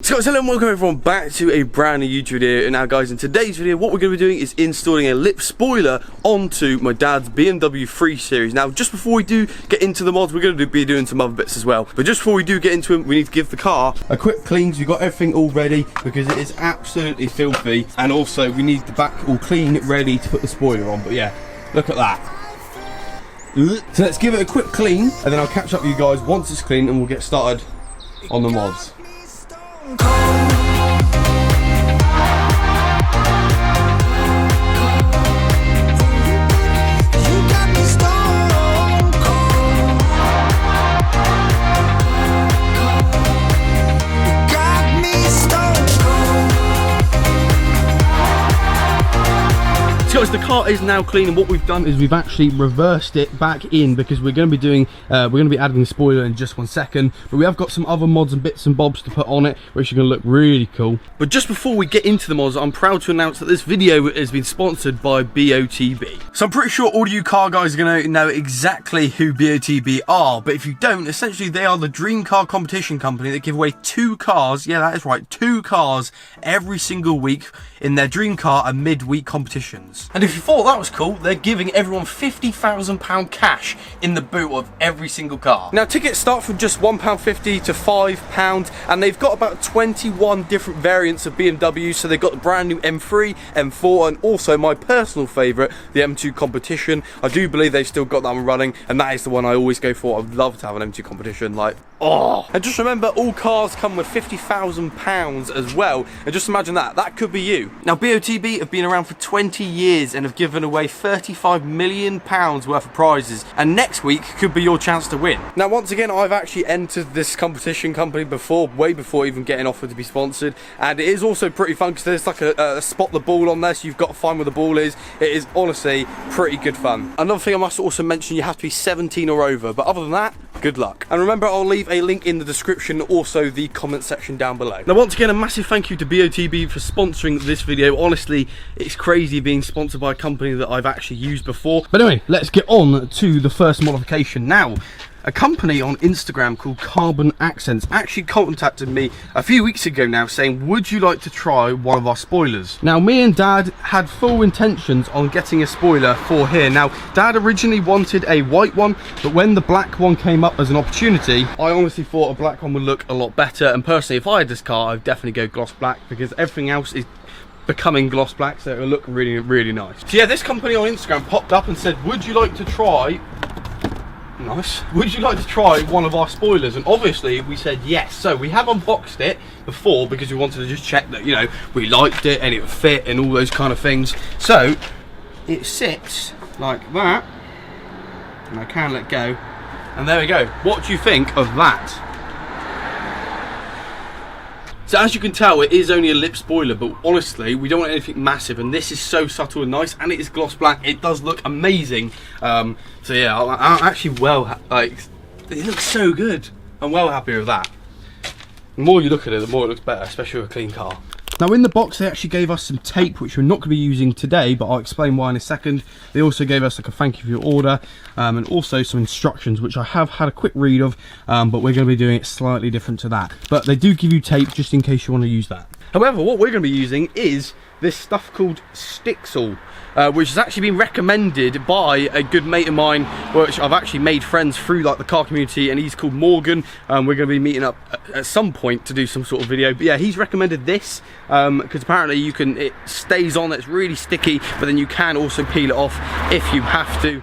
So hello and welcome everyone back to a brand new YouTube video. And now guys, in today's video what we're going to be doing is installing a lip spoiler onto my dad's BMW 3 Series. Now just before we do get into the mods, we're going to be doing some other bits as well. But just before we do get into them, we need to give the car a quick clean. So we've got everything all ready because it is absolutely filthy. And also we need the back all clean, ready to put the spoiler on. But yeah, look at that. So let's give it a quick clean and then I'll catch up with you guys once it's clean and we'll get started on the mods. So the car is now clean, and what we've done is we've actually reversed it back in because we're going to be doing, adding the spoiler in just 1 second. But we have got some other mods and bits and bobs to put on it, which are going to look really cool. But just before we get into the mods, I'm proud to announce that this video has been sponsored by Botb. So I'm pretty sure all you car guys are going to know exactly who Botb are, but if you don't, essentially they are the dream car competition company that give away 2 cars, yeah that is right, 2 cars every single week in their dream car and mid-week competitions. And if you thought that was cool, they're giving everyone £50,000 cash in the boot of every single car. Now tickets start from just £1.50 to £5, and they've got about 21 different variants of BMW. So they've got the brand new M3, M4, and also my personal favourite, the M2 Competition. I do believe they've still got that one running, and that is the one I always go for. I'd love to have an M2 Competition, like, oh. And just remember, all cars come with £50,000 as well, and just imagine that, that could be you. Now Botb have been around for 20 years and have given away £35 million worth of prizes, and next week could be your chance to win. Now once again, I've actually entered this competition company before, way before even getting offered to be sponsored, and it is also pretty fun because there's like a spot the ball on there, so you've got to find where the ball is. It is honestly pretty good fun. Another thing I must also mention, you have to be 17 or over, but other than that, good luck. And remember, I'll leave a link in the description, also the comment section down below. Now once again, a massive thank you to Botb for sponsoring this video. Honestly, it's crazy being sponsored by a company that I've actually used before. But anyway, let's get on to the first modification. Now, a company on Instagram called Carbon Accents actually contacted me a few weeks ago now saying, would you like to try one of our spoilers? Now me and Dad had full intentions on getting a spoiler for here. Now Dad originally wanted a white one, but when the black one came up as an opportunity, I honestly thought a black one would look a lot better. And personally, if I had this car, I'd definitely go gloss black because everything else is becoming gloss black, so it'll look really, really nice. So yeah, this company on Instagram popped up and said, would you like to try, nice, would you like to try one of our spoilers? And obviously we said yes. So we have unboxed it before because we wanted to just check that, you know, we liked it and it would fit and all those kind of things. So it sits like that, and I can let go, and there we go. What do you think of that? So as you can tell, it is only a lip spoiler, but honestly, we don't want anything massive, and this is so subtle and nice, and it is gloss black. It does look amazing. So yeah, I'm actually it looks so good. I'm well happy with that. The more you look at it, the more it looks better, especially with a clean car. Now in the box, they actually gave us some tape, which we're not going to be using today, but I'll explain why in a second. They also gave us like a thank you for your order, and also some instructions, which I have had a quick read of, but we're going to be doing it slightly different to that. But they do give you tape just in case you want to use that. However, what we're going to be using is this stuff called Stixel, which has actually been recommended by a good mate of mine, which I've actually made friends through like the car community, and he's called Morgan. We're going to be meeting up at some point to do some sort of video, but yeah, he's recommended this because apparently it stays on, it's really sticky, but then you can also peel it off if you have to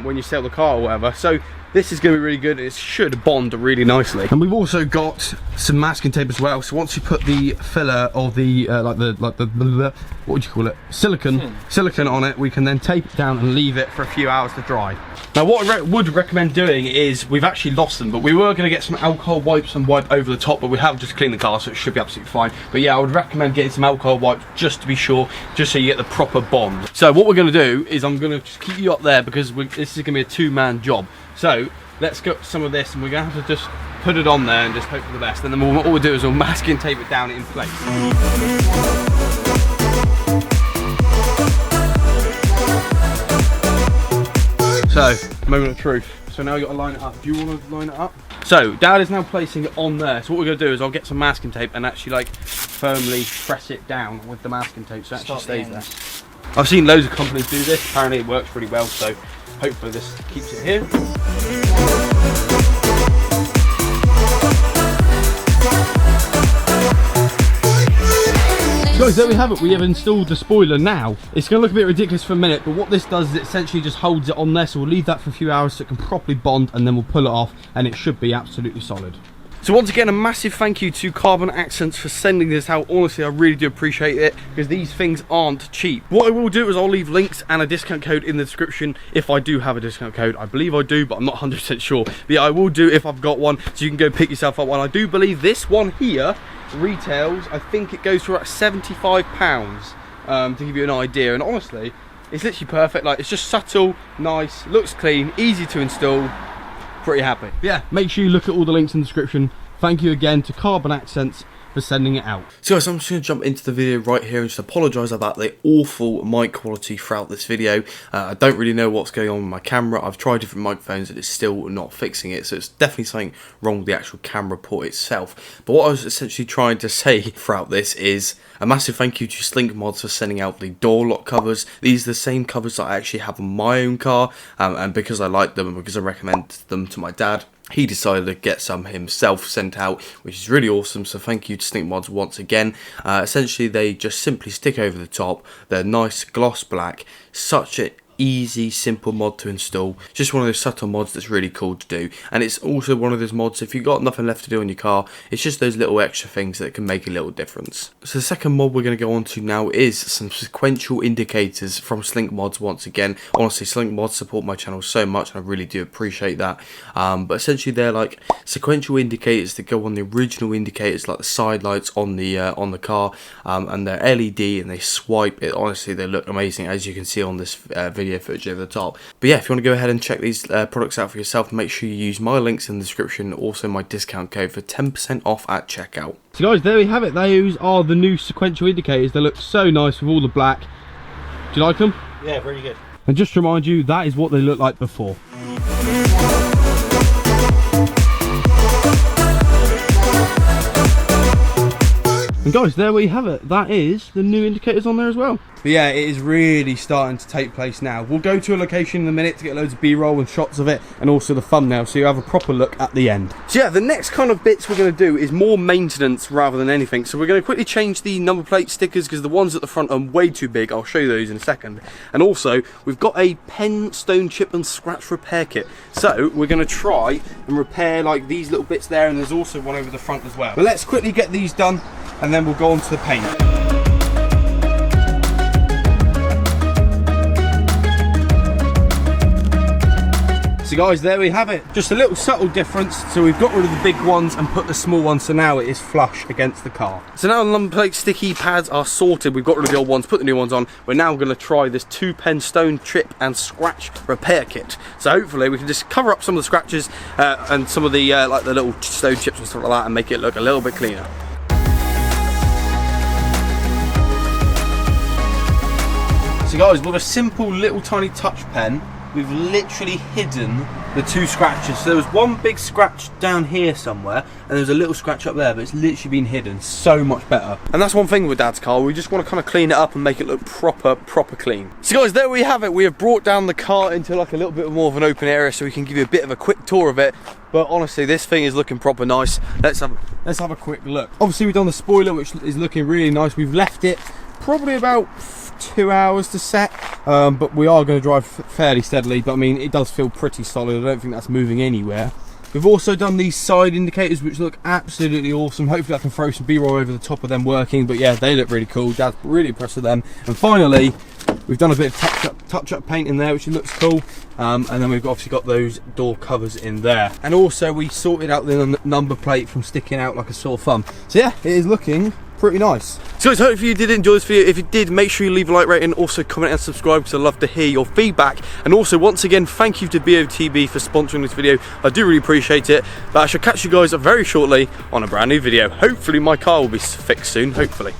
when you sell the car or whatever. So this is going to be really good. It should bond really nicely. And we've also got some masking tape as well. So once you put the filler or the what would you call it, silicone on it, we can then tape it down and leave it for a few hours to dry. Now what I would recommend doing is, we've actually lost them, but we were going to get some alcohol wipes and wipe over the top, but we have just cleaned the car, so it should be absolutely fine. But yeah, I would recommend getting some alcohol wipes just to be sure, just so you get the proper bond. So what we're going to do is, I'm going to just keep you up there because this is going to be a 2-man job. So let's get some of this, and we're going to have to just put it on there and just hope for the best. And then what we'll do is we'll mask and tape it down in place. So, moment of truth. So now you got to line it up. Do you want to line it up? So Dad is now placing it on there. So what we're going to do is I'll get some masking tape and actually like firmly press it down with the masking tape so it actually stays there. I've seen loads of companies do this. Apparently it works really well, so hopefully this keeps it here. So guys, there we have it. We have installed the spoiler now. It's going to look a bit ridiculous for a minute, but what this does is it essentially just holds it on there, so we'll leave that for a few hours so it can properly bond, and then we'll pull it off and it should be absolutely solid. So once again, a massive thank you to Carbon Accents for sending this out. Honestly, I really do appreciate it because these things aren't cheap. What I will do is I'll leave links and a discount code in the description if I do have a discount code. I believe I do, but I'm not 100% sure. But yeah, I will do if I've got one, so you can go pick yourself up one. I do believe this one here retails, I think it goes for about £75 to give you an idea. And honestly, it's literally perfect. Like, it's just subtle, nice, looks clean, easy to install. Pretty happy. Yeah, make sure you look at all the links in the description. Thank you again to Carbon Accents for sending it out. So guys, I'm just going to jump into the video right here and just apologise about the awful mic quality throughout this video. I don't really know what's going on with my camera. I've tried different microphones and it's still not fixing it, so it's definitely something wrong with the actual camera port itself. But what I was essentially trying to say throughout this is a massive thank you to Slink Mods for sending out the door lock covers. These are the same covers that I actually have on my own car, and because I like them and because I recommend them to my dad, he decided to get some himself sent out, which is really awesome. So thank you to Slink Mods once again. Essentially, they just simply stick over the top. They're nice gloss black. Such an easy, simple mod to install. Just one of those subtle mods that's really cool to do. And it's also one of those mods, if you've got nothing left to do on your car, it's just those little extra things that can make a little difference. So the second mod we're going to go on to now is some sequential indicators from Slink Mods once again. Honestly, Slink Mods support my channel so much and I really do appreciate that. But essentially they're like sequential indicators that go on the original indicators, like the side lights on the car, and they're LED and they swipe it. Honestly, they look amazing, as you can see on this video footage over the top. But yeah, if you want to go ahead and check these products out for yourself, make sure you use my links in the description, also my discount code for 10% off at checkout. So guys, there we have it. Those are the new sequential indicators. They look so nice with all the black. Do you like them? Yeah, very good. And just to remind you, that is what they look like before. And guys, there we have it. That is the new indicators on there as well. But yeah, it is really starting to take place now. We'll go to a location in a minute to get loads of B-roll and shots of it, and also the thumbnail, so you have a proper look at the end. So yeah, the next kind of bits we're going to do is more maintenance rather than anything. So we're going to quickly change the number plate stickers because the ones at the front are way too big. I'll show you those in a second. And also, we've got a pen, stone chip and scratch repair kit. So we're going to try and repair like these little bits there, and there's also one over the front as well. But let's quickly get these done, and then we'll go on to the paint. So guys, there we have it. Just a little subtle difference. So we've got rid of the big ones and put the small ones, so now it is flush against the car. So now the number plate sticky pads are sorted. We've got rid of the old ones, put the new ones on. We're now going to try this 2-pen stone chip and scratch repair kit. So hopefully we can just cover up some of the scratches and some of the like the little stone chips and stuff like that, and make it look a little bit cleaner. So guys, with a simple little tiny touch pen, we've literally hidden the 2 scratches. So there was one big scratch down here somewhere, and there's a little scratch up there, but it's literally been hidden so much better. And that's one thing with Dad's car, we just want to kind of clean it up and make it look proper clean. So guys, there we have it. We have brought down the car into like a little bit more of an open area so we can give you a bit of a quick tour of it. But honestly, this thing is looking proper nice. Let's have a quick look. Obviously, we've done the spoiler, which is looking really nice. We've left it probably about 2 hours to set, but we are going to drive fairly steadily. But I mean, it does feel pretty solid. I don't think that's moving anywhere. We've also done these side indicators, which look absolutely awesome. Hopefully I can throw some B-roll over the top of them working, but yeah, they look really cool. Dad's really impressed with them. And finally, we've done a bit of touch-up paint in there, which looks cool. And then we've obviously got those door covers in there. And also we sorted out the number plate from sticking out like a sore thumb. So yeah, it is looking pretty nice. So guys, hopefully you did enjoy this video. If you did, make sure you leave a like rating, also comment and subscribe, because I'd love to hear your feedback. And also, once again, thank you to Botb for sponsoring this video. I do really appreciate it. But I shall catch you guys very shortly on a brand new video. Hopefully my car will be fixed soon, hopefully.